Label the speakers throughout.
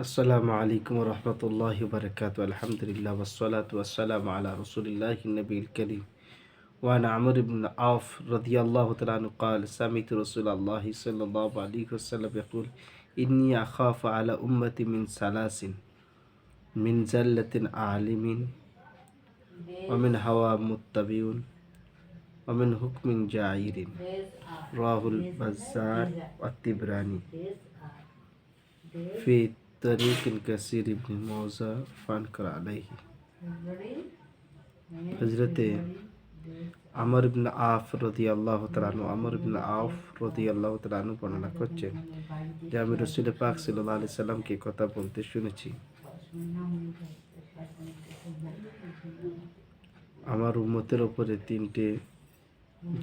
Speaker 1: আসসালামু আলাইকুম রহমতুল্লাহি বারাকাতু আলহামদুলিল্লাহ ওয়াসসালাতু ওয়াসসালামু আলা রাসূলিল্লাহি নবীল কারীম ওয়া আন আমর ইবনে আওফ রাদিয়াল্লাহু তাআলা আনহু قال سمعت رسول الله صلى الله عليه وسلم يقول إني أخاف على أمتي من ثلاث من زلة عالم ومن هوى متبع ومن حكم جائر رواه البزار والطبراني في طريق كثير ابن موسى فانكر عليه হযরতে আমর ইবনে আওফ রাদিয়াল্লাহু তাআলা আনহু রাদিয়াল্লাহু তাআলা আনহু বর্ণনা করছেন যে আমি রাসূল পাক সাল্লাল্লাহু আলাইহি সাল্লামকে কথা বলতে শুনেছি, আমার উম্মতের উপরে তিনটে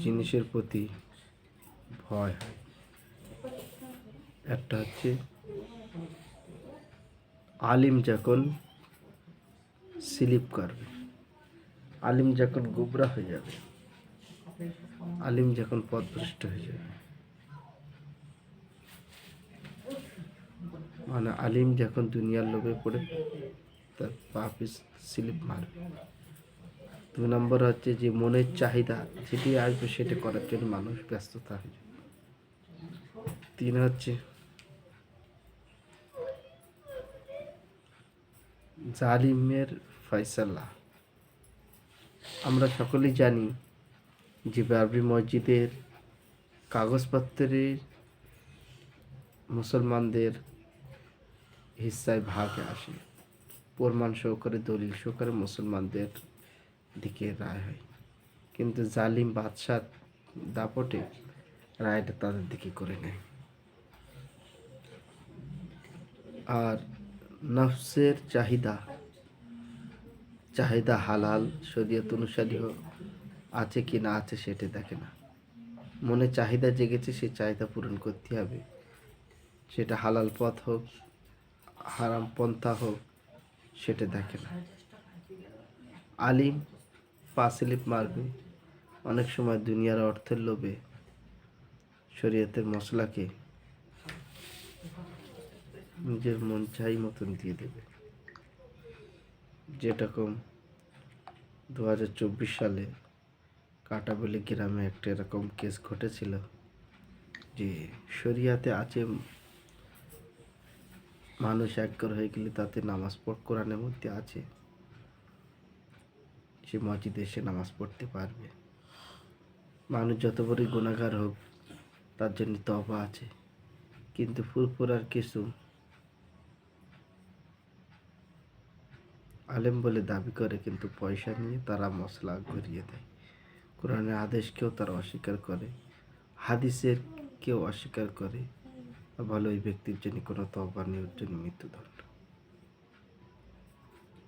Speaker 1: জিনিসের প্রতি ভয় হয়। একটা হচ্ছে আলিম যখন স্লিপ করবে, আলিম যখন গুবরা হয়ে যাবে, আলিম যখন পথভ্রষ্ট হয়ে যাবে, মানে আলিম যখন দুনিয়ার লোভে পড়ে তার পাপে স্লিপ মারবে। 2 নম্বর হচ্ছে যে মনের চাহিদা যেটি আসবে সেটা করার জন্য মানুষ ব্যস্ততা হয়ে যাবে। 3 হচ্ছে জালিমের ফয়সালা। আমরা সকলেই জানি যে বাবরি মসজিদের কাগজপত্রে মুসলমানদের হিস্সায় ভাগে আসে, প্রমাণ সহকারে দলিল সহকারে মুসলমানদের দিকে রায় হয়, কিন্তু জালিম বাদশার দাপটে রায়টা তাদের দিকে করে নেয়। আর নফসের চাহিদা হালাল শরীয়ত অনুসারী আছে কি না আছে সেটা দেখে না। মনে চাহিদা জেগেছে, সেই চাহিদা পূরণ করতে হবে, সেটা হালাল পথ হোক হারাম পন্থা হোক সেটা দেখে না। আলিম পাসলিপ মারবে, অনেক সময় দুনিয়ার অর্থের লোভে শরীয়তের মশলাকে নিজের মন চাই মতন দিয়ে দেবে। যেরকম 2024 সালে কাটাবলি গ্রামে একটা এরকম কেস ঘটেছিল যে শরিয়াতে আছে মানুষ একঘর হয়ে গেলে তাতে নামাজ কোরআনের মধ্যে আছে সে মসজিদে এসে নামাজ পড়তে পারবে। মানুষ যত বড়ই গুনাহগার হোক তার জন্য তওবা আছে, কিন্তু ফুরফুরার কিছু আলেম বলে দাবি করে, কিন্তু পয়সা নিয়ে তারা মশলা ঘুরিয়ে দেয়। কোরআনের আদেশকেও তারা অস্বীকার করে, হাদিসের কেউ অস্বীকার করে, বলে ওই ব্যক্তির জন্য কোনো তওবা নেই, ওর জন্য মৃত্যুদণ্ড।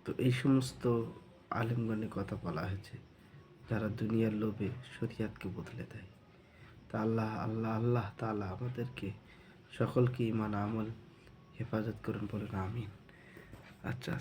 Speaker 1: তো এই সমস্ত আলেমগণের কথা বলা হয়েছে যারা দুনিয়ার লোভে শরিয়াতকে বদলে দেয়। তা আল্লাহ তাআলা আমাদেরকে সকলকে ঈমান আমল হেফাজত করুন, বলেন আমিন। আচ্ছা।